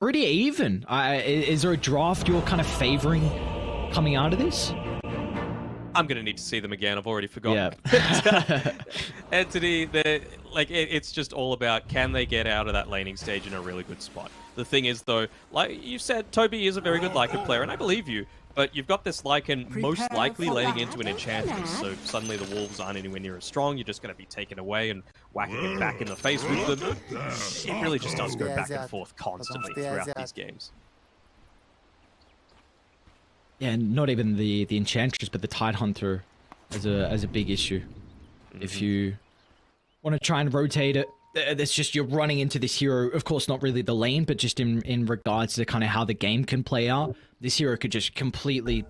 pretty even. Is there a draft you're kind of favoring coming out of this? I'm going to need to see them again. I've already forgotten. Yeah. Entity, it's just all about, can they get out of that laning stage in a really good spot? The thing is, though, like you said, Toby is a very good Lycan player, and I believe you. But you've got this Lycan most likely laning into an enchantress, so suddenly the wolves aren't anywhere near as strong. You're just going to be taken away and whacking it back in the face with them. It really just does go back and forth constantly throughout these games. Yeah, and not even the enchantress, but the Tidehunter as a big issue. If you want to try and rotate it, it's just you're running into this hero. Of course, not really the lane, but just in regards to kind of how the game can play out. This hero could just completely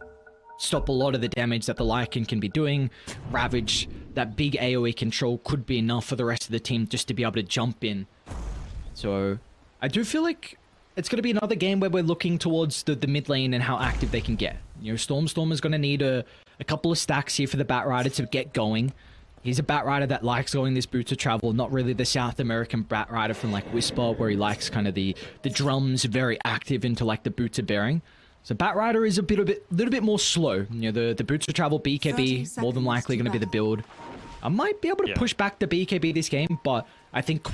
stop a lot of the damage that the Lycan can be doing. Ravage, that big AoE control could be enough for the rest of the team just to be able to jump in. So I do feel like it's going to be another game where we're looking towards the mid lane and how active they can get. You know, Storm is going to need a couple of stacks here for the Batrider to get going. He's a Batrider that likes going this Boots of Travel, not really the South American Batrider from like Whisper, where he likes kind of the drums very active into like the Boots of Bearing. So Batrider is a little bit more slow. You know, the Boots of Travel BKB more than likely going to be the build. I might be able to push back the BKB this game, but I think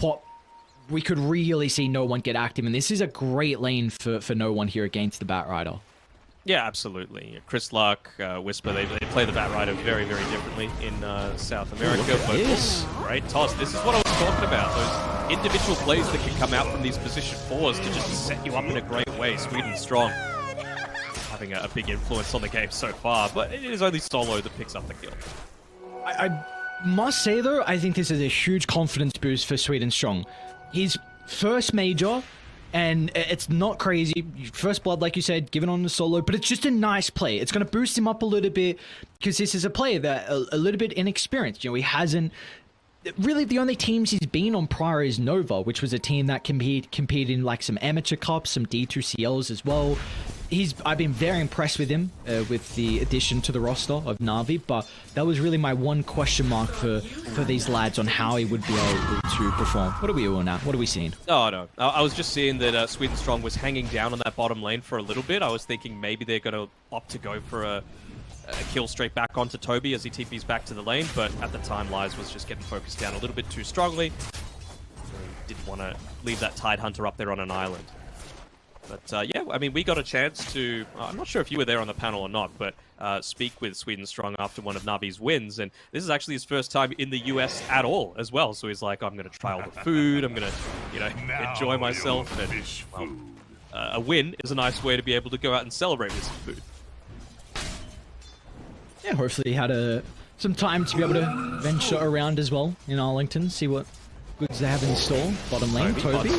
we could really see No One get active, and this is a great lane for No One here against the Batrider. Yeah, absolutely. Chris Luck, Whisper, they play the Batrider very, very differently in South America. But great toss. This is what I was talking about. Those individual plays that can come out from these position 4s to just set you up in a great way. Sweden strong, having a big influence on the game so far, but it is only Solo that picks up the kill. I must say, though, I think this is a huge confidence boost for Sweden Strong. His first major, and it's not crazy. First blood, like you said, given on the Solo, but it's just a nice play. It's going to boost him up a little bit because this is a player that a little bit inexperienced. You know, he hasn't... Really, the only teams he's been on prior is Nova, which was a team that competed in like some amateur cups, some D2CLs as well. I've been very impressed with him with the addition to the roster of Na'Vi, but that was really my one question mark for these lads on how he would be able to perform. What are we all now? What are we seeing? Oh, no. I was just seeing that Sweden Strong was hanging down on that bottom lane for a little bit. I was thinking maybe they're going to opt to go for a kill straight back onto Toby as he TPs back to the lane, but at the time Lies was just getting focused down a little bit too strongly. So he didn't want to leave that Tidehunter up there on an island. But yeah, I mean, we got a chance to, I'm not sure if you were there on the panel or not, but speak with Sweden Strong after one of Navi's wins, and this is actually his first time in the US at all as well, so he's like, I'm going to try all the food, I'm going to, you know, enjoy myself, and well, a win is a nice way to be able to go out and celebrate with some food. Yeah, hopefully he had some time to be able to venture around as well in Arlington, see what goods they have in store. Bottom lane, Toby.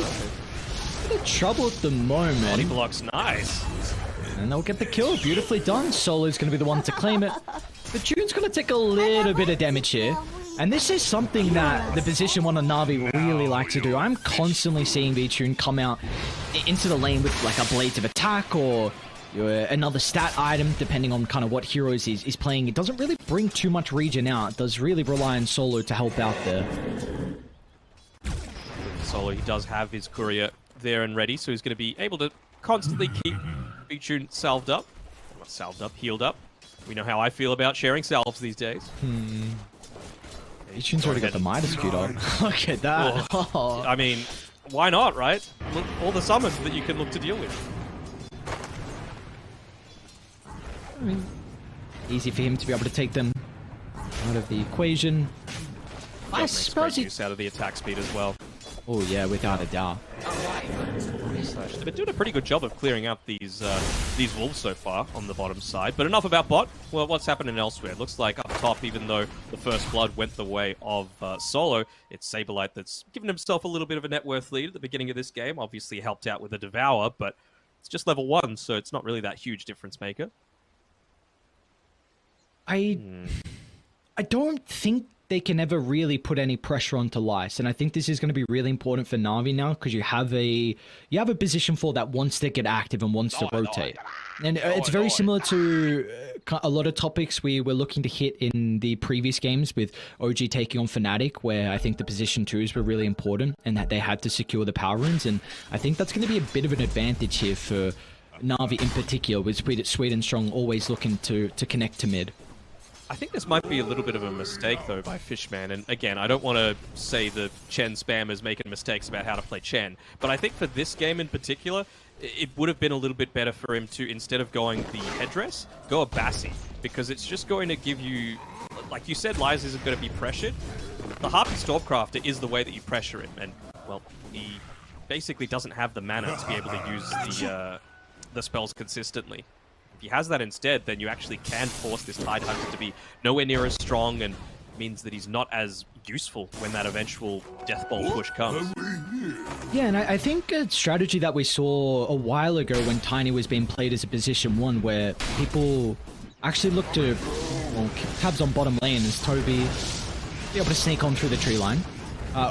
Bit of trouble at the moment. Body blocks, nice. And they'll get the kill. Beautifully done. Solo's going to be the one to claim it. But June's going to take a little bit of damage here. And this is something that the position 1 of Na'Vi really like to do. I'm constantly seeing V-Tune come out into the lane with like a Blades of Attack or another stat item, depending on kind of what heroes he's playing. It doesn't really bring too much regen out. It does really rely on Solo to help out there. Solo, he does have his courier there and ready, so he's going to be able to constantly keep V-Tune salved up. Not salved up, healed up. We know how I feel about sharing salves these days. V-Tune's already got the Midas scoot on. Look at that. Oh. I mean, why not, right? Look, all the summons that you can look to deal with. I mean, easy for him to be able to take them out of the equation. I suppose use out of the attack speed as well. Oh yeah, without a doubt. They've been doing a pretty good job of clearing out these wolves so far on the bottom side. But enough about bot. Well, what's happening elsewhere? It looks like up top, even though the first blood went the way of Solo, it's Saberlight that's given himself a little bit of a net worth lead at the beginning of this game. Obviously helped out with the Devour, but it's just level 1, so it's not really that huge difference maker. I don't think they can never really put any pressure onto Lice, and I think this is going to be really important for Na'Vi now, because you have a position for that wants to get active and wants to rotate. And it's very similar to a lot of topics we were looking to hit in the previous games with OG taking on Fnatic, where I think the position 2s were really important and that they had to secure the power runes. And I think that's going to be a bit of an advantage here for Na'Vi in particular, with Sweden Strong always looking to connect to mid. I think this might be a little bit of a mistake, though, by Fishman. And again, I don't want to say the Chen spammers making mistakes about how to play Chen, but I think for this game in particular, it would have been a little bit better for him to, instead of going the headdress, go a Bassi, because it's just going to give you, like you said, Lies isn't going to be pressured. The Harpy Stormcrafter is the way that you pressure him, and, well, he basically doesn't have the mana to be able to use the spells consistently. If he has that instead, then you actually can force this Tidehunter to be nowhere near as strong, and means that he's not as useful when that eventual Death Bolt push comes. Yeah, and I think a strategy that we saw a while ago when Tiny was being played as a position 1, where people actually looked to, well, tabs on bottom lane as Toby be able to sneak on through the tree line.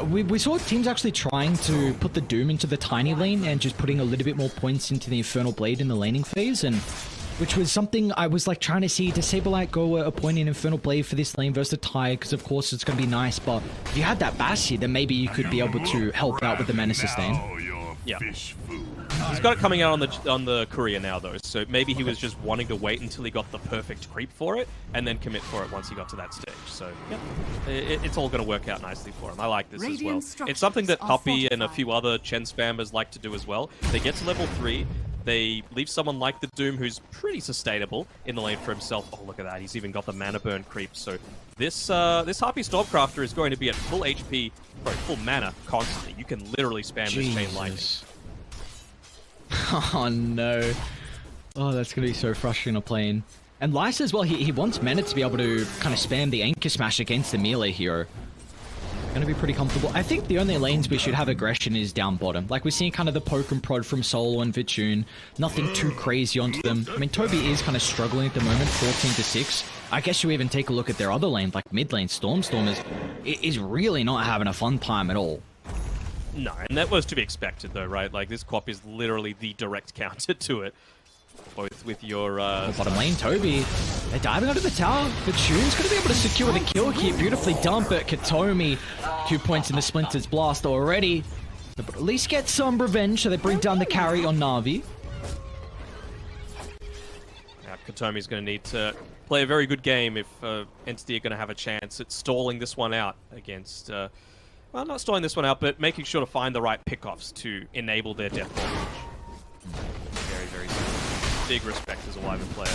We saw teams actually trying to put the Doom into the Tiny lane and just putting a little bit more points into the Infernal Blade in the laning phase, and which was something I was like trying to see. Does Saberlight go a point in Infernal Blade for this lane versus the Tide? Because of course it's going to be nice, but if you had that Bassi, then maybe you could be able to help out with the mana sustain. Yeah. He's got it coming out on the courier now, though, so maybe he was just wanting to wait until he got the perfect creep for it, and then commit for it once he got to that stage. So, yeah, it's all going to work out nicely for him. I like this as well. It's something that Poppy and a few other Chen spammers like to do as well. They get to level 3, they leave someone like the Doom, who's pretty sustainable in the lane for himself. Oh, look at that. He's even got the mana burn creep. So this Harpy Stormcrafter is going to be at full HP, sorry, full mana constantly. You can literally spam this chain lightning. Oh, no. Oh, that's going to be so frustrating to play in. And Lice as well, he wants mana to be able to kind of spam the Anchor Smash against the melee hero. Going to be pretty comfortable. I think the only lanes we should have aggression is down bottom. Like, we're seeing kind of the poke and prod from Solo and Vichun. Nothing too crazy onto them. I mean, Toby is kind of struggling at the moment, 14-6. I guess you even take a look at their other lane, like mid lane, Storm is really not having a fun time at all. No, and that was to be expected, though, right? Like, this Quap is literally the direct counter to it. Both with your... bottom lane, Toby. They're diving under the tower, but Shun's going to be able to secure the kill here. Beautifully done, but Katomi, 2 points in the Splinter's Blast already. But at least get some revenge, so they bring down the carry on Na'Vi. Yeah, Katomi's going to need to play a very good game if Entity are going to have a chance at stalling this one out against... well, not stalling this one out, but making sure to find the right pickoffs to enable their Death Bolt. Very, very big respect as a Wyvern player.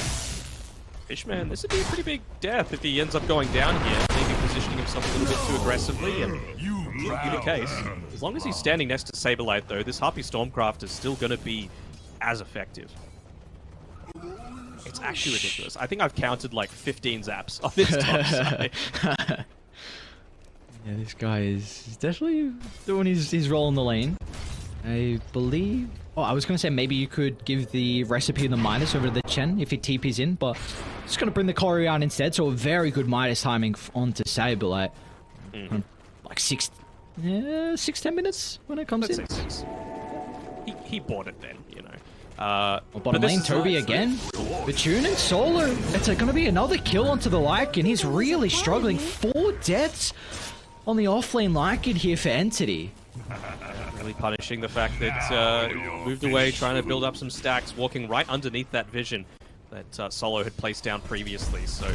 Fishman, this would be a pretty big death if he ends up going down here, maybe positioning himself a little bit too aggressively, and in the case, as long as he's standing next to Saberlight, though, this Harpy Stormcraft is still going to be as effective. It's actually ridiculous. I think I've counted like 15 zaps on this top side. Yeah, this guy is definitely doing his role in the lane. I believe... Oh, I was going to say maybe you could give the recipe of the Midas over to the Chen if he TP's in, but just going to bring the Courier out instead, so a very good Midas timing onto Saberlight. Like 6-10 minutes when it comes in. Six. He bought it then, you know. Bottom lane, Toby again. Vichun and Solo. It's going to be another kill onto the Lycan. He's really struggling. 4 deaths on the offlane Lycan here for Entity. Really punishing the fact that moved away, trying to build up some stacks, walking right underneath that vision that Solo had placed down previously. So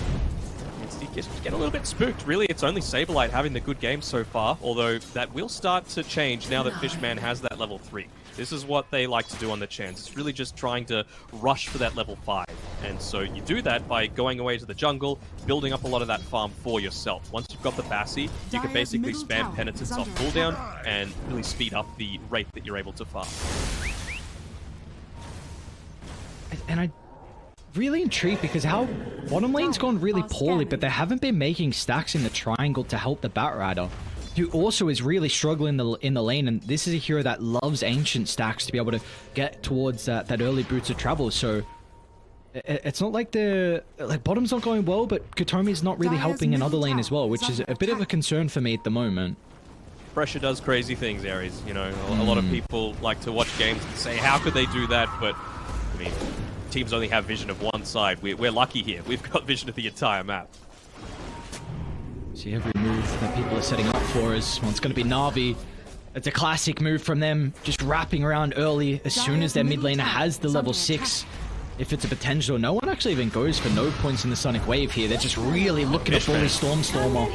it's get a little bit spooked. Really, it's only Saberlight having the good game so far, although that will start to change now that Fishman has that level 3. This is what they like to do on the Chans. It's really just trying to rush for that level 5. And so you do that by going away to the jungle, building up a lot of that farm for yourself. Once you've got the Bassi, you can basically spam Penitence off cooldown and really speed up the rate that you're able to farm. And I really intrigued because how bottom lane's gone really poorly, but they haven't been making stacks in the triangle to help the Batrider, who also is really struggling in the lane, and this is a hero that loves ancient stacks to be able to get towards that early boots of travel. So It's not like the bottom's not going well, but Katomi's not really helping another lane as well, which is a bit of a concern for me at the moment. Pressure does crazy things, Aries. You know, a lot of people like to watch games and say, how could they do that? But, I mean, teams only have vision of one side. We're lucky here. We've got vision of the entire map. See, every move that people are setting up for us, well, it's going to be Na'Vi. It's a classic move from them, just wrapping around early as soon as their mid laner has the level 6. If it's a potential, no one actually even goes for no points in the Sonic Wave here. They're just really looking to bully Stormstormer.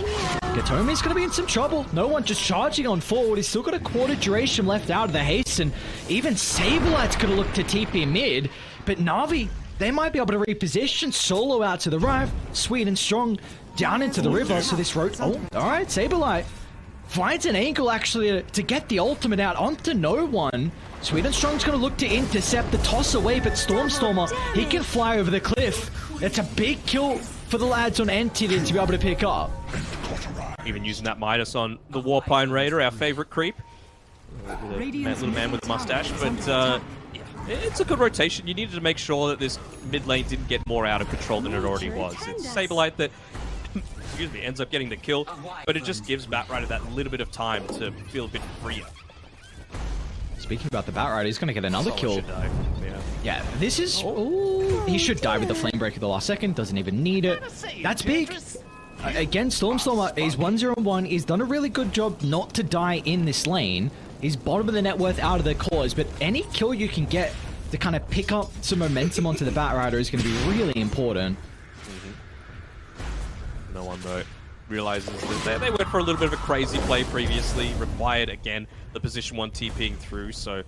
Katomi's going to be in some trouble. No one just charging on forward. He's still got a quarter duration left out of the haste, and even Saberlight's going to look to TP mid. But Na'Vi, they might be able to reposition. Solo out to the right, Sweet and Strong down into the river. So this road, oh, all right, Saberlight finds an angle actually to get the ultimate out onto no one. Sweet and Strong's going to look to intercept the toss away, but Stormstormer, he can fly over the cliff. It's a big kill for the lads on Entity to be able to pick up. Even using that Midas on the Warpine Raider, our favorite creep. Little man with a mustache, but yeah, it's a good rotation. You needed to make sure that this mid lane didn't get more out of control than it already was. It's Saberlight that excuse me, ends up getting the kill, but it just gives Batrider that little bit of time to feel a bit freer. Speaking about the Batrider, he's going to get another kill. Die. Yeah, this is... Ooh, he should die with the Flamebreaker the last second. Doesn't even need it. That's big. Again, Stormstormer is 1-0-1. He's done a really good job not to die in this lane. He's bottom of the net worth out of the cause, but any kill you can get to kind of pick up some momentum onto the Batrider is going to be really important. No one, though, realizes that they went for a little bit of a crazy play previously, required, again, the position 1 TPing through, so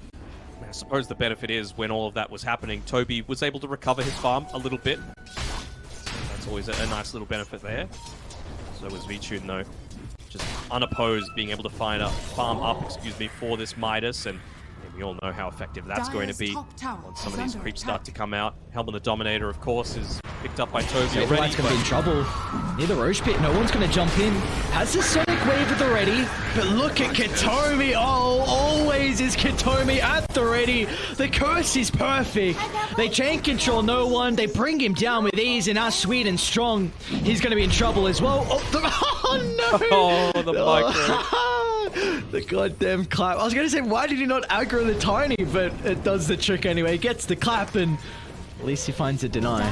I suppose the benefit is when all of that was happening, Toby was able to recover his farm a little bit. That's always a nice little benefit there. So was Vichun, though, just unopposed, being able to find a farm up, for this Midas, and we all know how effective that's going to be once some of these creeps start to come out. Helm of the Dominator, of course, is picked up by Toby already. Saberlight's going to be in trouble. Near the Roche pit, no one's going to jump in. Has the Sonic Wave at the ready, but look at Katomi. Oh, always is Katomi at the ready. The curse is perfect. They chain control no one. They bring him down with ease, and now Sweet and Strong, he's going to be in trouble as well. Oh no! Oh, the micro. The goddamn clap. I was going to say, why did he not aggro the Tiny? But it does the trick anyway. He gets the clap, and at least he finds a deny.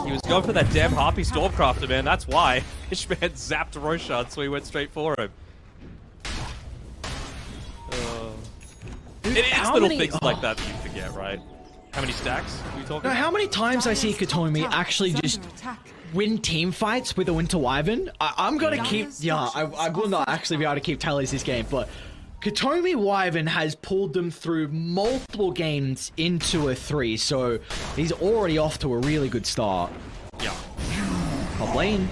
He was going for that damn Harpy Stormcrafter, man. That's why. Ishman zapped Roshan, so he went straight for him. It is little things like that you forget, right? How many stacks are we talking? No, how many times I see Katomi actually just win team fights with a Winter Wyvern? I'm gonna keep... Yeah, I will not actually be able to keep tallies this game, but Katomi Wyvern has pulled them through multiple games into a 3, so he's already off to a really good start. Yeah. Top lane.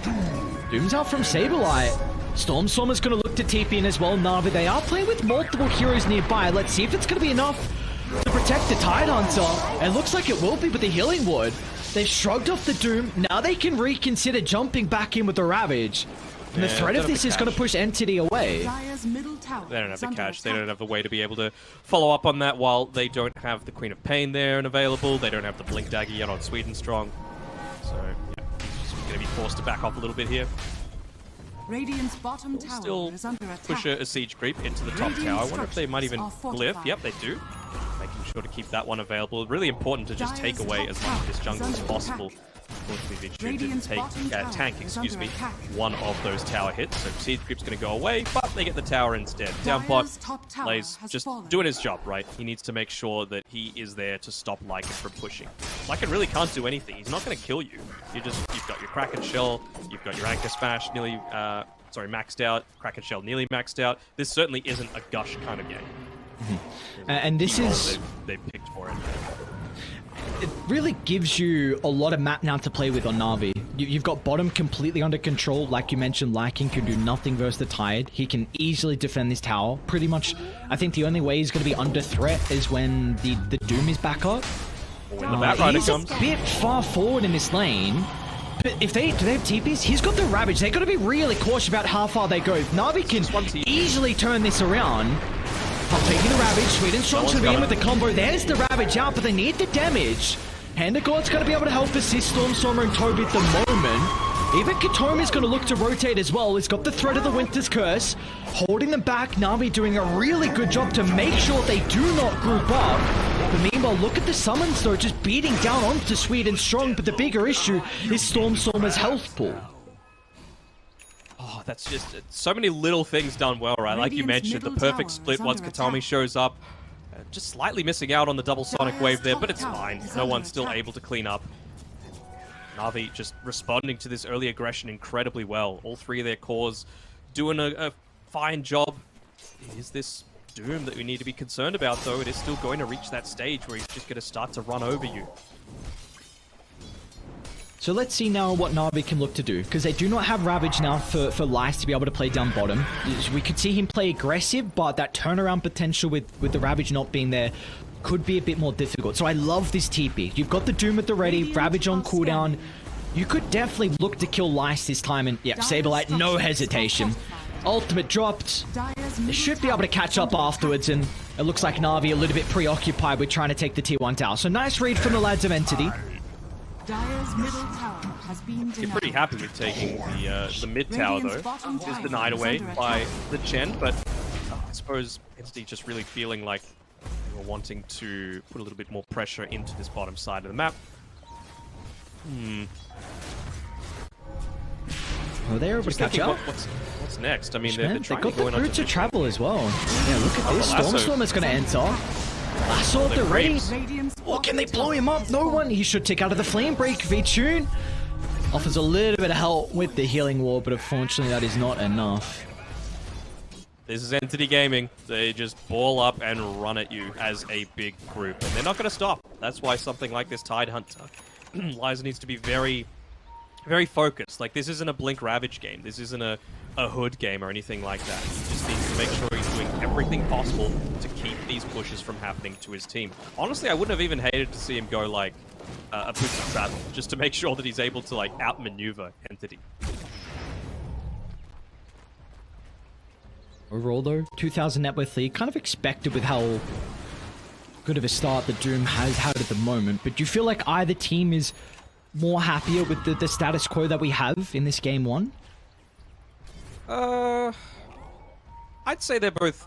Doom's out from Saberlight. Stormstormer's going to look to TP in as well. Na'Vi, they are playing with multiple heroes nearby. Let's see if it's going to be enough to protect the Tidehunter. It looks like it will be with the Healing Wood. They've shrugged off the Doom. Now they can reconsider jumping back in with the Ravage. And the threat of this is going to push Entity away. They don't have the catch. They don't have the way to be able to follow up on that while they don't have the Queen of Pain there and available. They don't have the Blink Dagger yet on Sweet and Strong. So, yeah, he's just going to be forced to back off a little bit here. Radiant's bottom tower Still is under attack. push a siege creep into the top tower. I wonder if they might even glyph. Yep, they do. Making sure to keep that one available. Really important to just take away as much of this jungle as possible. Unfortunately, Vichun didn't tank, one of those tower hits, so siege creep's going to go away, but they get the tower instead. Down bot, Blaze just doing his job, right? He needs to make sure that he is there to stop Lycan from pushing. Lycan really can't do anything. He's not going to kill you. You've got your Kraken Shell, you've got your Anchor Smash nearly, maxed out, Kraken Shell nearly maxed out. This certainly isn't a Gush kind of game. And this is... They picked for it. It really gives you a lot of map now to play with on Na'Vi. You've got bottom completely under control. Like you mentioned, Lycan can do nothing versus the Tide. He can easily defend this tower. Pretty much, I think the only way he's going to be under threat is when the Doom is back up. When the Batrider he's comes. a bit far forward in this lane. But if they have TPs, he's got the Ravage. They've got to be really cautious about how far they go. Na'Vi can easily turn this around. Taking the Ravage, Sweet and Strong should be in with the combo. There's the Ravage out, but they need the damage. Hand of God's going to be able to help assist Stormstormer and Toby at the moment. Even Katomi's going to look to rotate as well. He's got the threat of the Winter's Curse, holding them back. Na'Vi doing a really good job to make sure they do not group up. But meanwhile, look at the summons though, just beating down onto Sweet and Strong. But the bigger issue is Stormstormer's health pool. Oh, that's just so many little things done well, right? Like you mentioned, the perfect split once Katami shows up. Just slightly missing out on the double Sonic Wave there, but it's fine. No one's still able to clean up. Na'Vi just responding to this early aggression incredibly well. All three of their cores doing a fine job. Is this Doom that we need to be concerned about, though? It is still going to reach that stage where he's just going to start to run over you. So let's see now what Na'Vi can look to do, because they do not have Ravage now for Lice to be able to play down bottom. We could see him play aggressive, but that turnaround potential with the Ravage not being there could be a bit more difficult. So I love this TP. You've got the Doom at the ready, Ravage on cooldown. You could definitely look to kill Lice this time, and yeah, Saberlight, no hesitation. Ultimate dropped. They should be able to catch up afterwards, and it looks like Na'Vi a little bit preoccupied with trying to take the Tier 1 tower. So nice read from the lads of Entity. Dire's middle tower has been denied. You're pretty happy with taking the mid tower, though. Just denied away by the Chen, but I suppose Entity just really feeling like they were wanting to put a little bit more pressure into this bottom side of the map. Well, they're able to catch up. What's next? I mean, they're They trying got to the go in route to travel as well. Yeah, look at this. Lasso. Stormstormer's going to enter. Lasso at the ready. Radiant's Oh, can they blow him up? No one. He should take out of the flame break. V-Tune offers a little bit of help with the healing wall, but unfortunately that is not enough. This is Entity Gaming. They just ball up and run at you as a big group, and they're not going to stop. That's why something like this Tide Hunter, Liza needs to be very, very focused. Like, this isn't a Blink Ravage game. This isn't a Hood game or anything like that. He just needs to make sure he's doing everything possible to keep these pushes from happening to his team. Honestly, I wouldn't have even hated to see him go like a boots of travel, just to make sure that he's able to like outmaneuver Entity. Overall though, 2,000 net worth lead, kind of expected with how good of a start the Doom has had at the moment, but do you feel like either team is more happier with the status quo that we have in this game one? I'd say they're both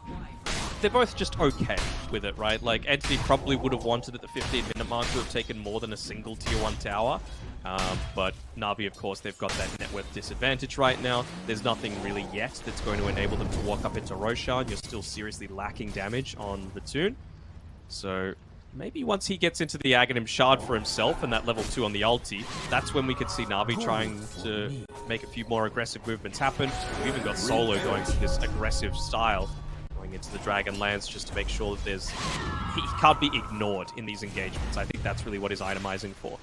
just okay with it, right? Like, Entity probably would have wanted at the 15-minute mark to have taken more than a single Tier 1 tower. But Na'Vi, of course, they've got that net worth disadvantage right now. There's nothing really yet that's going to enable them to walk up into Roshan. You're still seriously lacking damage on the Toon. So maybe once he gets into the Aghanim Shard for himself and that level 2 on the ulti, that's when we could see Na'Vi trying to make a few more aggressive movements happen. We even got Solo going through this aggressive style, going into the Dragonlance just to make sure that he can't be ignored in these engagements. I think that's really what he's itemizing for.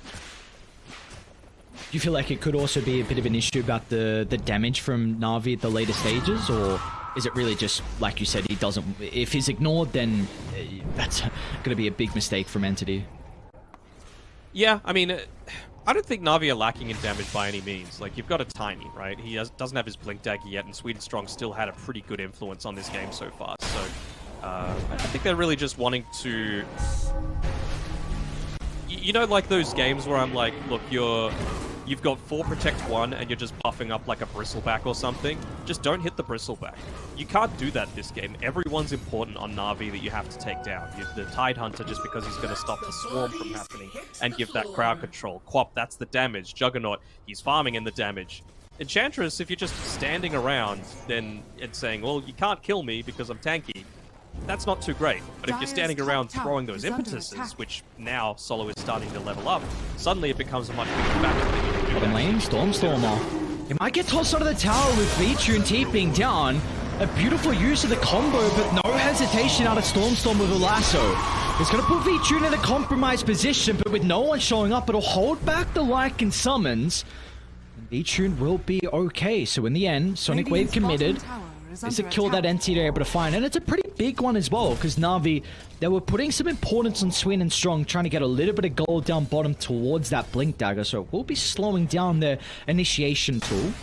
Do you feel like it could also be a bit of an issue about the damage from Na'Vi at the later stages, or is it really just, like you said, he doesn't... If he's ignored, then that's going to be a big mistake from Entity. Yeah, I mean, I don't think Na'Vi are lacking in damage by any means. Like, you've got a Tiny, right? He doesn't have his Blink Dagger yet, and Sweet and Strong still had a pretty good influence on this game so far. So, I think they're really just wanting to... You know, like those games where I'm like, look, you've got 4 Protect 1 and you're just buffing up like a Bristleback or something. Just don't hit the Bristleback. You can't do that this game. Everyone's important on Na'Vi that you have to take down. You have the Tide Hunter just because he's going to stop the Swarm from happening and give that crowd control. Quap, that's the damage. Juggernaut, he's farming in the damage. Enchantress, if you're just standing around then and saying, well, you can't kill me because I'm tanky, that's not too great. But if you're standing around throwing those impetuses, which now Solo is starting to level up, suddenly it becomes a much bigger factor that you can do Bottom that. lane, Stormstormer. He might get tossed onto the tower with V-Tune TPing down. A beautiful use of the combo, but no hesitation out of Stormstorm with a lasso. He's going to put V-Tune in a compromised position, but with no one showing up, it'll hold back the like and summons. And V-Tune will be okay. So in the end, Sonic Wave committed. It's a kill that Entity are able to find, and it's a pretty big one as well, because Na'Vi, they were putting some importance on Sweet and Strong, trying to get a little bit of gold down bottom towards that Blink Dagger, so we'll be slowing down their initiation tool.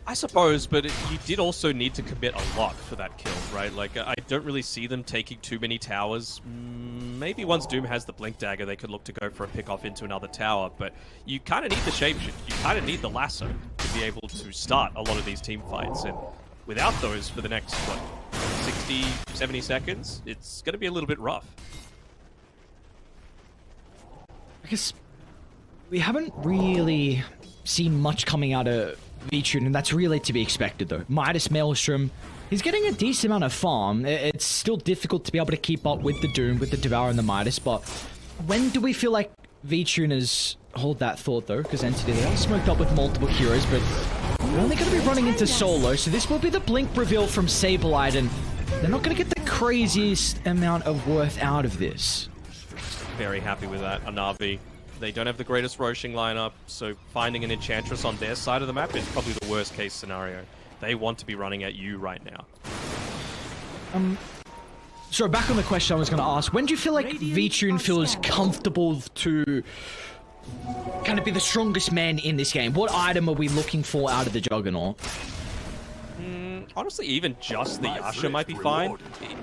I suppose, but you did also need to commit a lot for that kill, right? Like, I don't really see them taking too many towers. Maybe once Doom has the Blink Dagger, they could look to go for a pick-off into another tower, but you kind of need the Shapeshift. You kind of need the Lasso to be able to start a lot of these team fights, and without those for the next, what, 60, 70 seconds, it's going to be a little bit rough. I guess we haven't really seen much coming out of Vitrun, and that's really to be expected though. Midas Maelstrom, he's getting a decent amount of farm. It's still difficult to be able to keep up with the Doom, with the Devour and the Midas, but when do we feel like Vitrun is... Hold that thought though, because Entity, they are smoked up with multiple heroes, but they're only going to be running into solo, so this will be the blink reveal from Sableye, and they're not going to get the craziest amount of worth out of this. Very happy with that, Anavi. They don't have the greatest Roshing lineup, so finding an Enchantress on their side of the map is probably the worst case scenario. They want to be running at you right now. So back on the question I was going to ask, when do you feel like Vitrun feels comfortable to kind of be the strongest man in this game? What item are we looking for out of the Juggernaut? Honestly, even just the Yasha might be fine.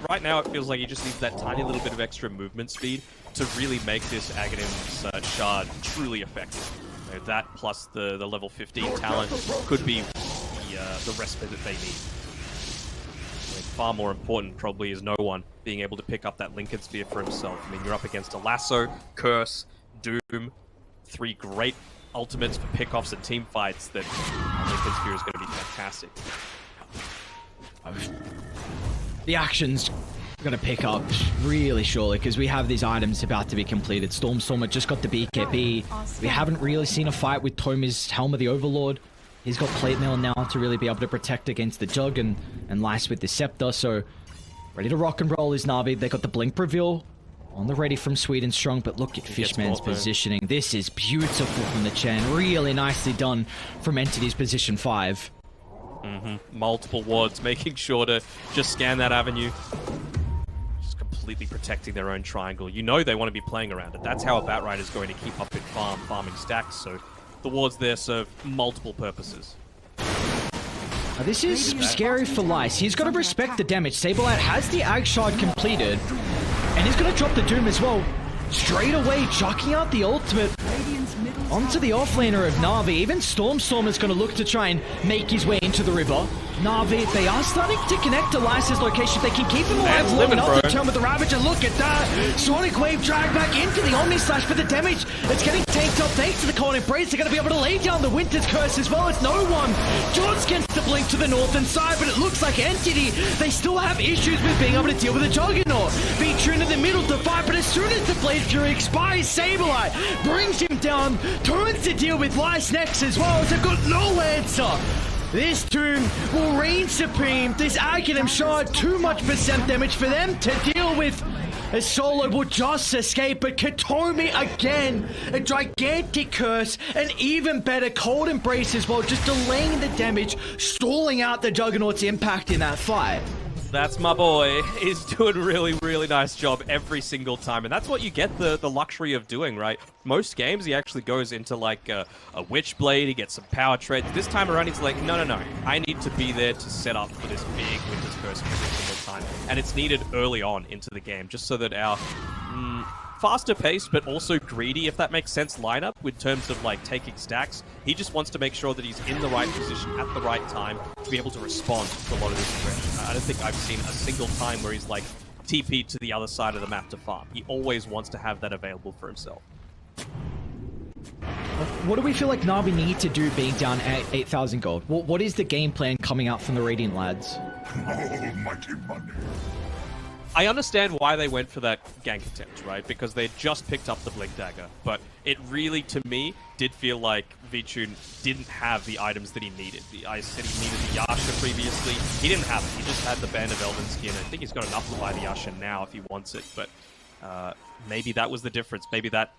Right now, it feels like he just needs that tiny little bit of extra movement speed to really make this Aghanim's shard truly effective. You know, that plus the level 15 talent could be the respite that they need. I mean, far more important probably is no one being able to pick up that Lincoln Spear for himself. I mean, you're up against a Lasso, Curse, Doom, 3 great ultimates for pickoffs and team fights that Lincoln Spear is going to be fantastic. The action's gonna pick up really shortly because we have these items about to be completed. Stormstormer just got the BKB. We haven't really seen a fight with Tomi's Helm of the Overlord. He's got Plate Mail now to really be able to protect against the Jug and Lice with the Scepter, so ready to rock and roll is Na'Vi. They got the Blink Reveal on the ready from Sweet and Strong, but look at Fishman's positioning. This is beautiful from the Chen. Really nicely done from Entity's position 5. Multiple wards, making sure to just scan that avenue. Just completely protecting their own triangle. You know they want to be playing around it. That's how a Batrider is going to keep up in farming stacks, so the wards there serve multiple purposes. Now this is scary for Lice. He's got to respect the damage. Sableye has the Ag Shard completed, and he's going to drop the Doom as well. Straight away, chucking out the ultimate onto the offlaner of Na'Vi. Even Stormstorm is going to look to try and make his way into the river. Na'Vi, they are starting to connect to Lice's location. They can keep him alive long enough to turn with the Ravager. Look at that! Sonic Wave dragged back into the Omni Slash, but the damage it's getting tanked up thanks to the Cold Embrace. They're going to be able to lay down the Winter's Curse as well as no one. Jones gets the blink to the northern side, but it looks like Entity, they still have issues with being able to deal with the Juggernaut. Vitrun in the middle to fight, but as soon as the Blade Fury expires, Sableye brings him down, turns to deal with Lice next as well, as they've got no answer. This Doom will reign supreme. This Aghanim Shard, too much percent damage for them to deal with. As Solo will just escape, but Katomi again, a gigantic curse, and even better Cold Embrace as well, just delaying the damage, stalling out the Juggernaut's impact in that fight. That's my boy. He's doing really nice job every single time. And that's what you get the luxury of doing, right? Most games, he actually goes into like a Witchblade, he gets some power treads. This time around, he's like, no. I need to be there to set up for this big Winter's Curse every single time. And it's needed early on into the game, just so that our faster paced, but also greedy, if that makes sense, lineup in terms of like taking stacks. He just wants to make sure that he's in the right position at the right time to be able to respond to a lot of this aggression. I don't think I've seen a single time where he's like TP'd to the other side of the map to farm. He always wants to have that available for himself. What do we feel like Na'Vi need to do being down at 8,000 gold? What is the game plan coming out from the Radiant lads? Almighty money. I understand why they went for that gank attempt, right? Because they just picked up the Blink Dagger. But it really, to me, did feel like Vitrun didn't have the items that he needed. I said he needed the Yasha previously. He didn't have it. He just had the Band of Elven Skin. I think he's got enough to buy the Yasha now if he wants it. But maybe that was the difference. Maybe that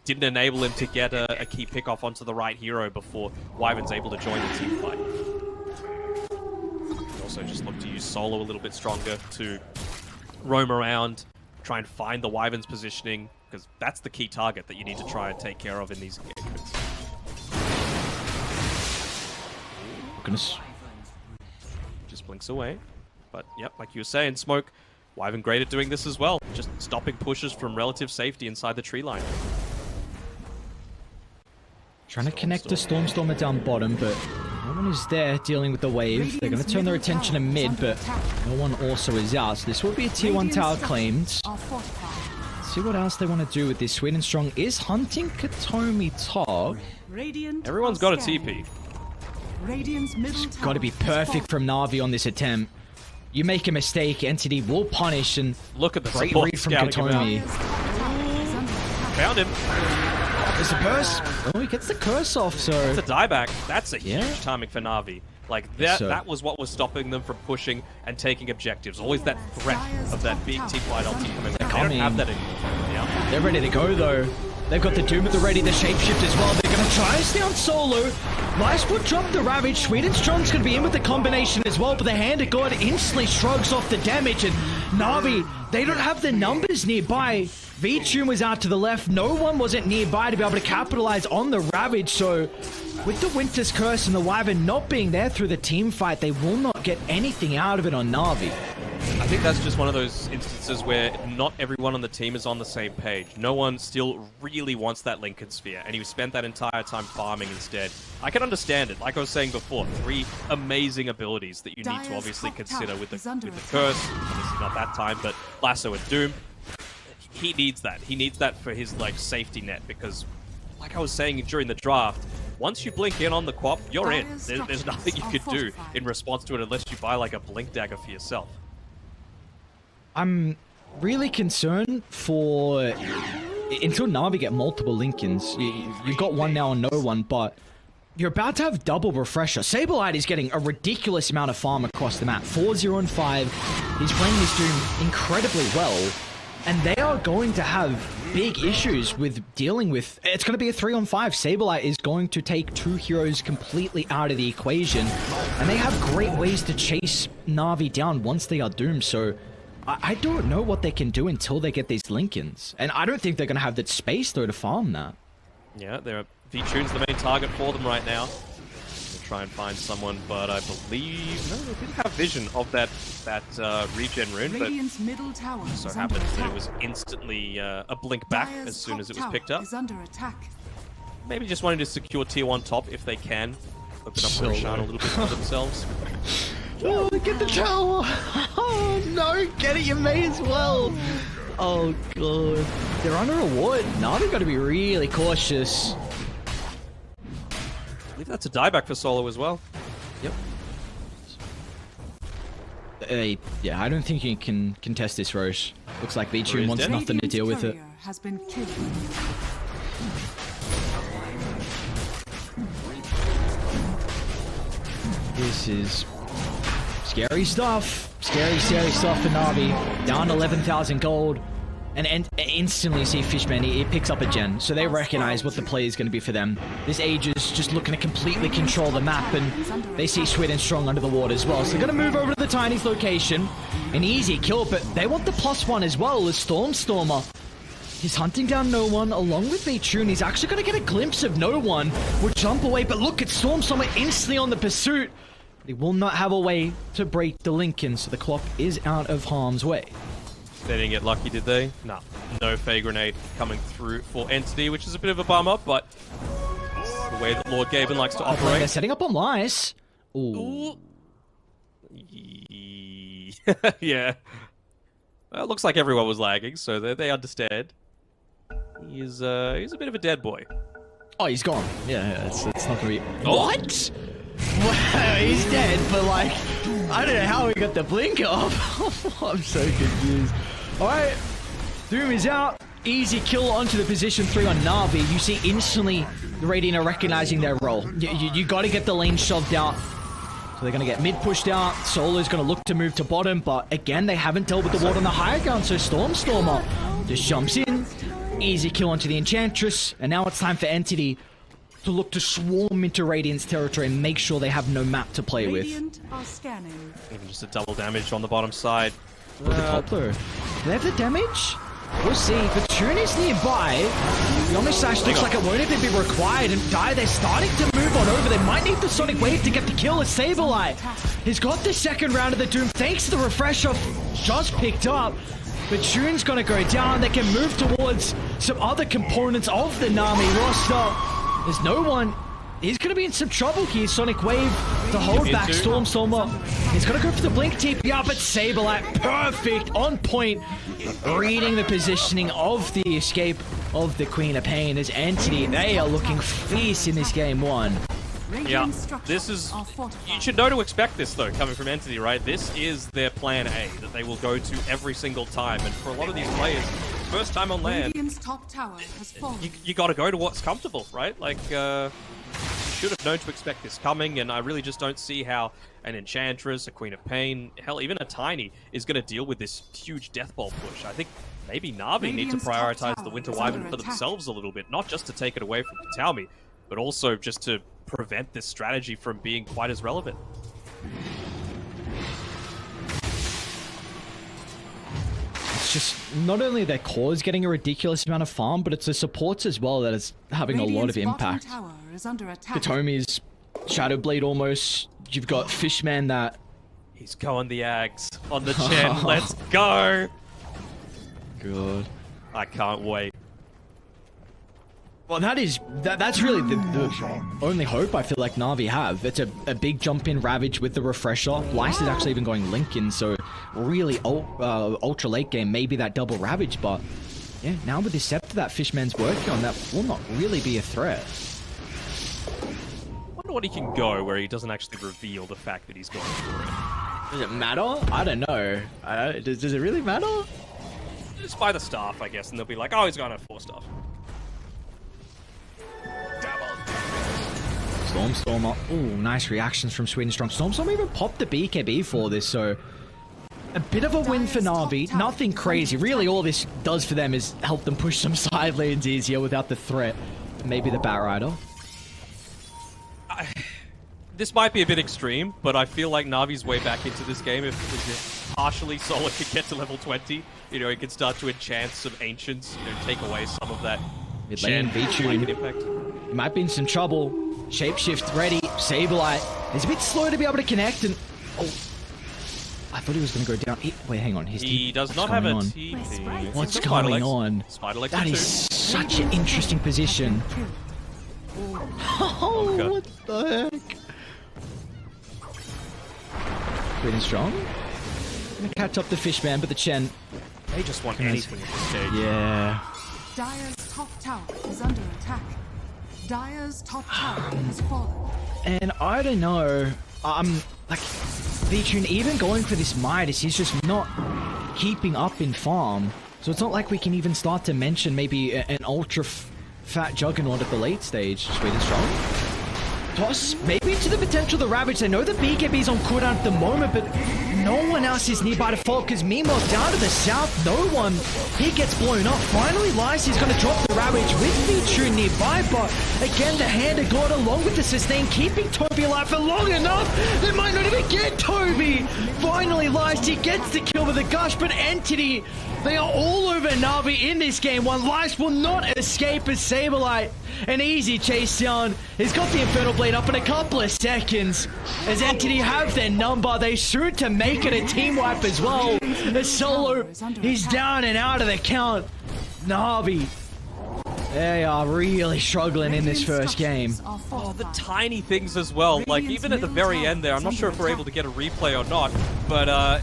didn't enable him to get a key pick-off onto the right hero before Wyvern's able to join the team fight. He also just looked to use Solo a little bit stronger to roam around, try and find the Wyvern's positioning, because that's the key target that you need to try and take care of in these engagements. blinks away. But yep, like you were saying, Smoke, Wyvern great at doing this as well. Just stopping pushes from relative safety inside the tree line. Trying to connect the Stormstormer down bottom, but no one is there dealing with the wave. They're going to turn their attention to mid, but no one also is out. So this will be a tier 1 tower claimed. See what else they want to do with this. Sweet and Strong is hunting Katomi top. Everyone's got a TP. It's got to be perfect from Na'Vi on this attempt. You make a mistake, Entity will punish, and look at the great support read from scouting him Katomi. Found him. There's the curse. Oh, he gets the curse off, so... It's a dieback. That's a Yeah. huge timing for Na'Vi. Like, that was what was stopping them from pushing and taking objectives. Always that threat of that big T-Wide LT coming. They don't have that anymore. Yeah. They're ready to go, though. They've got the Doom at the ready, the Shapeshift as well. They're going to try and stay on solo. Nice will drop the Ravage. Sweet and Strong's going to be in with the combination as well, but the Hand of God instantly shrugs off the damage, and Na'Vi, they don't have the numbers nearby. V-Tune was out to the left. No one wasn't nearby to be able to capitalize on the Ravage, so with the Winter's Curse and the Wyvern not being there through the team fight, they will not get anything out of it on Na'Vi. I think that's just one of those instances where not everyone on the team is on the same page. No one still really wants that Lincoln Sphere, and you spent that entire time farming instead. I can understand it. Like I was saying before, 3 amazing abilities that you need to obviously consider with the Curse. Obviously not that time, but Lasso and Doom. He needs that. He needs that for his like safety net, because like I was saying during the draft, once you blink in on the Quap, you're in. There's nothing you could do in response to it unless you buy like a Blink Dagger for yourself. I'm really concerned for... Until Na'Vi get multiple Lincolns, you've got one now and no one, but you're about to have double Refresher. Sableye is getting a ridiculous amount of farm across the map. 4-0 and 5. He's playing his Doom incredibly well, and they are going to have big issues with dealing with... It's going to be a 3-on-5. Sableye is going to take 2 heroes completely out of the equation, and they have great ways to chase Na'Vi down once they are doomed, so... I don't know what they can do until they get these Lincolns. And I don't think they're going to have the space, though, to farm that. Yeah, V-Tune's the main target for them right now. They'll try and find someone, but I believe... No, they didn't have vision of that regen rune, but so happens that it was instantly a blink back as soon as it was picked up. Maybe just wanting to secure tier 1 top if they can. Open up Roshan a little bit for themselves. Oh, get the tower! Oh, no, get it, you may as well! Oh, God. They're under a ward. Now they've got to be really cautious. I believe that's a dieback for Solo as well. Yep. Yeah, I don't think you can contest this, Roche. Looks like V-Tune wants nothing to deal with it. Has been killed. This is... scary stuff. Scary stuff for Na'Vi. Down 11,000 gold. And instantly see Fishman, he picks up a gen. So they recognize what the play is going to be for them. This Age is just looking to completely control the map, and they see Sweet and Strong under the ward as well. So they're going to move over to the Tiny's location. An easy kill, but they want the +1 as well as Stormstormer. He's hunting down no one along with V-Tune. He's actually going to get a glimpse of no one. Will jump away, but look at Stormstormer instantly on the pursuit. They will not have a way to break the Lincoln, so the clock is out of harm's way. They didn't get lucky, did they? No. No Fey Grenade coming through for Entity, which is a bit of a bummer, but it's the way that Lord Gaben likes to operate. They're setting up on Lice. Ooh. Yeah. Well, it looks like everyone was lagging, so they understand. He's a bit of a dead boy. Oh, he's gone. Yeah, it's not gonna be... What? Wow, he's dead, but like, I don't know how he got the blink off. I'm so confused. Alright, Doom is out. Easy kill onto the position 3 on Na'Vi. You see instantly the Radiant are recognizing their role. You gotta get the lane shoved out. So they're gonna get mid pushed out. Solo's gonna look to move to bottom, but again, they haven't dealt with the ward on the higher ground, so Stormstormer just jumps in. Easy kill onto the Enchantress, and now it's time for Entity to look to swarm into Radiant's territory and make sure they have no map to play with. Even just a double damage on the bottom side. Look at the top though. Do they have the damage? We'll see. But Tune is nearby. The Omni Slash looks like it won't even be required. And Dire, they're starting to move on over. They might need the Sonic Wave to get the kill as Saberlight. He's got the second round of the Doom thanks to the refresher just picked up. But Tune's gonna go down. They can move towards some other components of the Nami roster. There's no one. He's going to be in some trouble here. Sonic Wave to hold back Stormstormer. He's going to go for the Blink TP up, but Saberlight, perfect, on point, reading the positioning of the escape of the Queen of Pain as Entity. They are looking fierce in this game one. Yeah, this is... You should know to expect this, though, coming from Entity, right? This is their plan A, that they will go to every single time. And for a lot of these players, first time on land, top tower has fallen. you got to go to what's comfortable, right? Like, you should have known to expect this coming, and I really just don't see how an Enchantress, a Queen of Pain, hell, even a Tiny, is going to deal with this huge Death Ball push. I think maybe Na'Vi need to prioritize the Winter Wyvern for themselves a little bit, not just to take it away from Kataomi, but also just to prevent this strategy from being quite as relevant. It's just not only their cores getting a ridiculous amount of farm, but it's the supports as well that is having a lot of impact. Kataomi's Shadow Blade almost. You've got Fishman that... He's going the Ags on the chin. Let's go! Good. I can't wait. Well, that's really the only hope I feel like Na'Vi have. It's a big jump in Ravage with the refresher. Lyce is actually even going Lincoln, so really ultra late game, maybe that double Ravage, but yeah, now with the Scepter that Fishman's working on, that will not really be a threat. I wonder what he can go where he doesn't actually reveal the fact that he's going for it. Does it matter? I don't know. Does it really matter? Just by the staff, I guess, and they'll be like, oh, he's going to 4 staff. Stormstormer. Ooh, nice reactions from Sweden Strong. Stormstormer even popped the BKB for this, so a bit of a win for Na'Vi. Nothing crazy. Really, all this does for them is help them push some side lanes easier without the threat. Maybe the Batrider. This might be a bit extreme, but I feel like Na'Vi's way back into this game, if partially Solar could get to level 20, you know, he could start to enchant some Ancients, you know, take away some of that mid lane blanket impact. He might be in some trouble. Shapeshift ready. Saberlight is a bit slow to be able to connect, and oh, I thought he was going to go down. Wait, hang on. He does not have a TP. What's going on? That is such an interesting position. Oh, okay. What the heck? Pretty strong. Gonna catch up the Fishman, but the Chen. They just want anything at this stage. Yeah. Dire's top tower is under attack. Dire's top tower has fallen. And I don't know. Like, Beatune even going for this Midas, he's just not keeping up in farm. So it's not like we can even start to mention maybe an ultra fat Juggernaut at the late stage. Sweden Strong. Toss maybe to the potential of the Ravage. They know the BKB's on cooldown at the moment, but no one else is nearby to fall because Mimo down to the south, no one. He gets blown up. Finally, Lyce is going to drop the Ravage with Beatune nearby, but again, the Hand of God along with the sustain, keeping Toby alive for long enough. They might not even get Toby. Finally, Lyce, he gets the kill with the Gush, but Entity, they are all over Na'Vi in this game one. Lyce will not escape as Saberlight. An easy chase down. He's got the Infernal Blade up in a couple of seconds. As Entity have their number, they shoot to make it a team wipe as well. As Solo, he's down and out of the count. Na'Vi, they are really struggling in this first game. Oh, the tiny things as well. Like, even at the very end there, I'm not sure if we're able to get a replay or not, but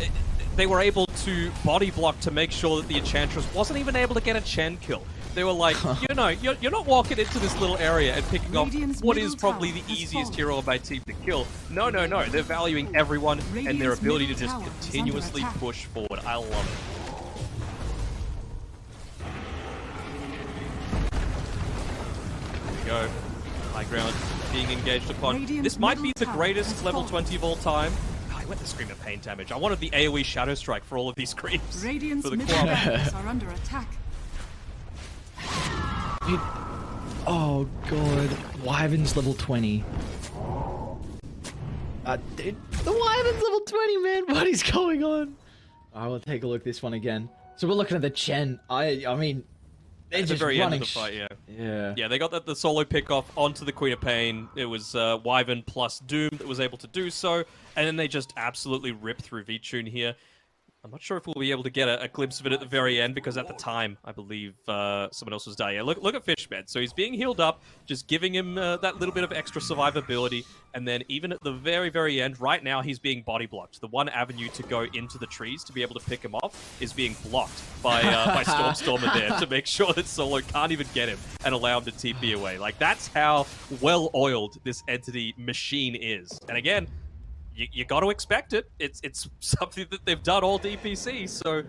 they were able to body block to make sure that the Enchantress wasn't even able to get a Chen kill. They were like, you know, you're not walking into this little area and picking off what is probably the easiest hero on my team to kill. No, no, no. They're valuing everyone and their ability to just continuously push forward. I love it. There we go. High ground being engaged upon. This might be the greatest level 20 of all time. Oh, I went to Scream of Pain damage. I wanted the AoE Shadow Strike for all of these creeps. Radiant's middle barracks are under attack. Oh god, Wyvern's level 20. Dude, the Wyvern's level 20, man. What is going on? I will take a look at this one again. So we're looking at the Chen. I mean, they're At the just very end running. of the fight, yeah. Yeah. Yeah, they got the solo pick off onto the Queen of Pain. It was Wyvern plus Doom that was able to do so, and then they just absolutely ripped through V-Tune here. I'm not sure if we'll be able to get a glimpse of it at the very end, because at the time, I believe someone else was dying. Yeah, look at Fishbed. So he's being healed up, just giving him that little bit of extra survivability, and then even at the very, very end, right now, he's being body blocked. The one avenue to go into the trees to be able to pick him off is being blocked by Stormstormer there to make sure that Solo can't even get him and allow him to TP away. Like, that's how well-oiled this entity machine is. And again, you got to expect it. It's something that they've done all DPC, so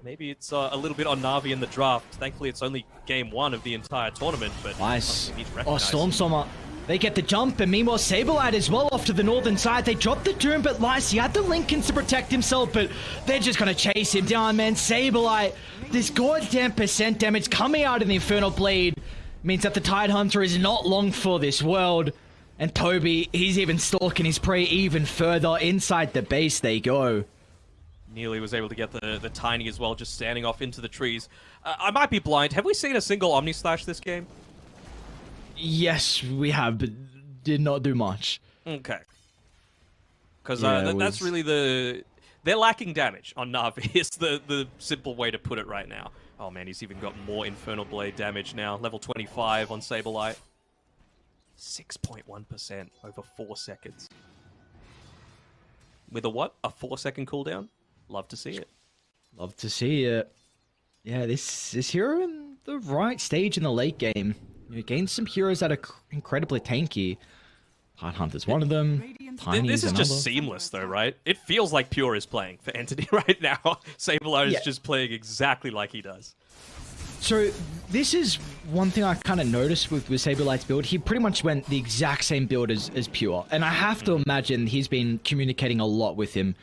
maybe it's a little bit on Na'Vi in the draft. Thankfully, it's only game 1 of the entire tournament, but Nice. he's Oh, recognized. Stormstormer. They get the jump, and meanwhile, Saberlight as well off to the northern side. They drop the Doom, but Lice, he had the Lincolns to protect himself, but they're just going to chase him down, man. Saberlight, this goddamn percent damage coming out of the Infernal Blade means that the Tidehunter is not long for this world. And Toby, he's even stalking his prey even further. Inside the base they go. Neely was able to get the Tiny as well, just standing off into the trees. I might be blind. Have we seen a single Omni Slash this game? Yes, we have, but did not do much. Okay. Because Yeah, it that's was- really they're lacking damage on Na'Vi. It's the simple way to put it right now. Oh man, he's even got more Infernal Blade damage now. Level 25 on Saberlight. 6.1% over 4 seconds. With a what? A 4-second cooldown? Love to see it. Love to see it. Yeah, this hero in the right stage in the late game. You gain some heroes that are incredibly tanky. Tidehunter's one of them. Tiny's This is another. just seamless, though, right? It feels like Pure is playing for Entity right now. Saberlight Yeah. is just playing exactly like he does. So this is one thing I kind of noticed with Saberlight's build. He pretty much went the exact same build as Pure. And I have to imagine he's been communicating a lot with him.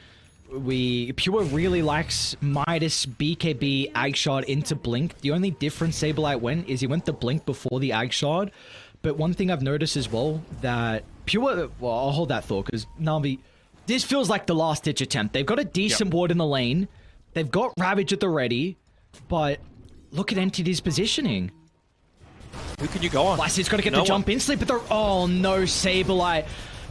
Pure really likes Midas, BKB, Ag Shard into Blink. The only difference Saberlight went is he went to Blink before the Ag Shard. But one thing I've noticed as well, that Pure... Well, I'll hold that thought, because Na'Vi... This feels like the last-ditch attempt. They've got a decent ward in the lane. They've got Ravage at the ready. But look at Entity's positioning. Who can you go on? Lassy's got to get No the jump instantly, but the... Oh, no, Saberlight.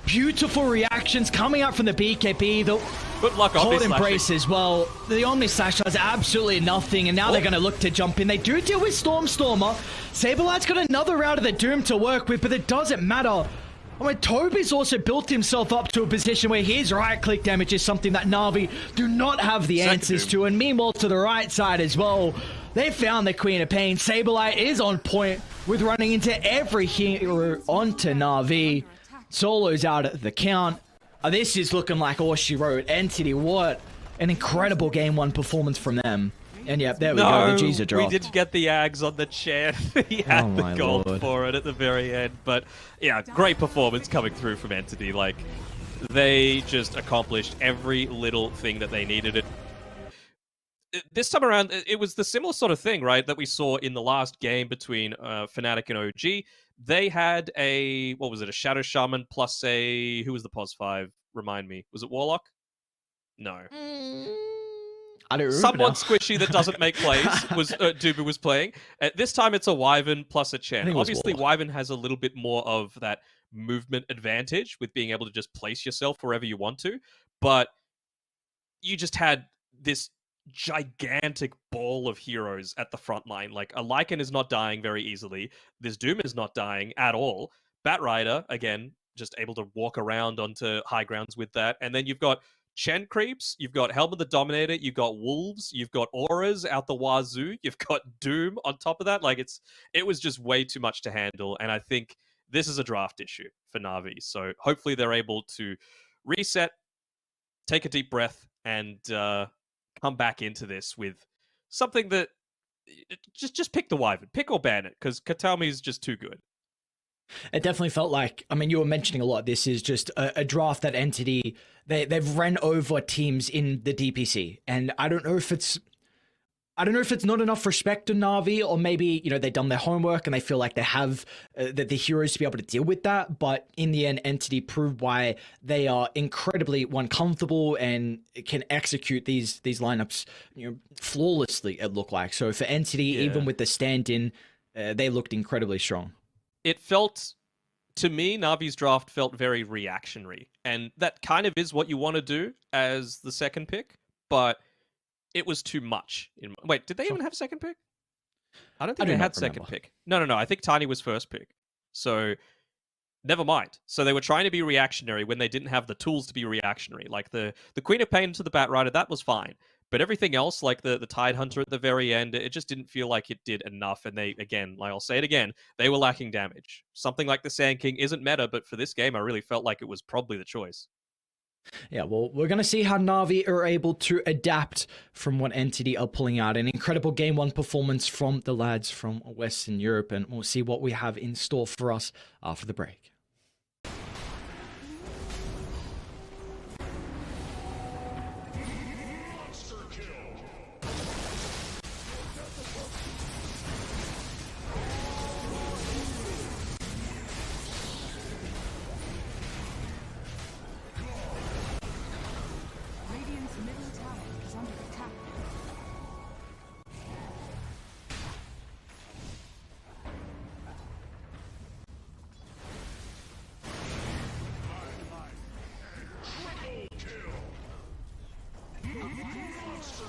Beautiful reactions coming out from the BKB. The Good luck, Cold Omni Embrace as well. The Omni Slash does absolutely nothing, and now they're going to look to jump in. They do deal with Stormstormer. Saberlight's got another round of the Doom to work with, but it doesn't matter. I mean, Toby's also built himself up to a position where his right-click damage is something that Na'Vi do not have the answers to. And meanwhile, to the right side as well, they found the Queen of Pain. Saberlight is on point with running into every hero onto Na'Vi. Solo's out at the count. This is looking like all she wrote. Entity, what an incredible game 1 performance from them. And yeah, there we go. The G's are dropped. We didn't get the Ags on the chair. He had Oh the my gold Lord. for it at the very end. But yeah, great performance coming through from Entity. Like, they just accomplished every little thing that they needed. This time around, it was the similar sort of thing, right, that we saw in the last game between Fnatic and OG. They had a, what was it, a Shadow Shaman plus a, who was the POS 5? Remind me. Was it Warlock? No. I don't remember Someone now. squishy that doesn't make plays was Duba was playing. This time it's a Wyvern plus a I Chen. think it was Obviously, Warlock. Wyvern has a little bit more of that movement advantage with being able to just place yourself wherever you want to. But you just had this gigantic ball of heroes at the front line. Like, a Lycan is not dying very easily. This Doom is not dying at all. Batrider, again, just able to walk around onto high grounds with that. And then you've got Chen creeps, you've got Helm of the Dominator, you've got Wolves, you've got Auras out the wazoo, you've got Doom on top of that. Like, it was just way too much to handle. And I think this is a draft issue for Na'Vi. So hopefully they're able to reset, take a deep breath, and come back into this with something that just pick the Wyvern, pick or ban it, because Katami is just too good. It definitely felt like, I mean, you were mentioning a lot, this is just a draft that Entity, they've ran over teams in the DPC. And I don't know if it's I don't know if it's not enough respect to Na'Vi, or maybe, you know, they've done their homework and they feel like they have the heroes to be able to deal with that. But in the end, Entity proved why they are incredibly comfortable and can execute these lineups, you know, flawlessly. It looked like. So for Entity, even with the stand-in, they looked incredibly strong. It felt, to me, Navi's draft felt very reactionary, and that kind of is what you want to do as the second pick, but it was too much. Wait, did they even have second pick? I don't think they had second pick. No. I think Tiny was first pick. So, never mind. So they were trying to be reactionary when they didn't have the tools to be reactionary. Like the Queen of Pain to the Bat Rider, that was fine. But everything else, like the Tide Hunter at the very end, it just didn't feel like it did enough. And they, again, like I'll say it again, they were lacking damage. Something like the Sand King isn't meta, but for this game, I really felt like it was probably the choice. Yeah, well, we're going to see how Na'Vi are able to adapt from what Entity are pulling out. An incredible Game 1 performance from the lads from Western Europe, and we'll see what we have in store for us after the break. Radiant's middle tower is under attack.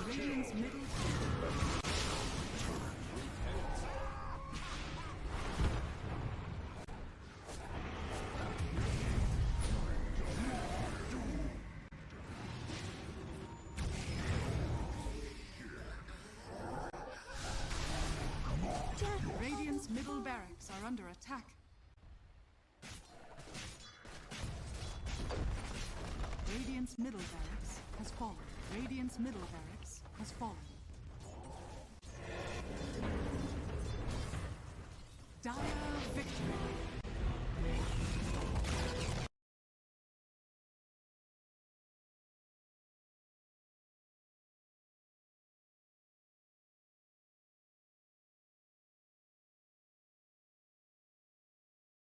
Radiant's middle Radiant's middle barracks are under attack. Radiant's middle barracks has fallen. Radiant's middle barracks has fallen. Dire victory.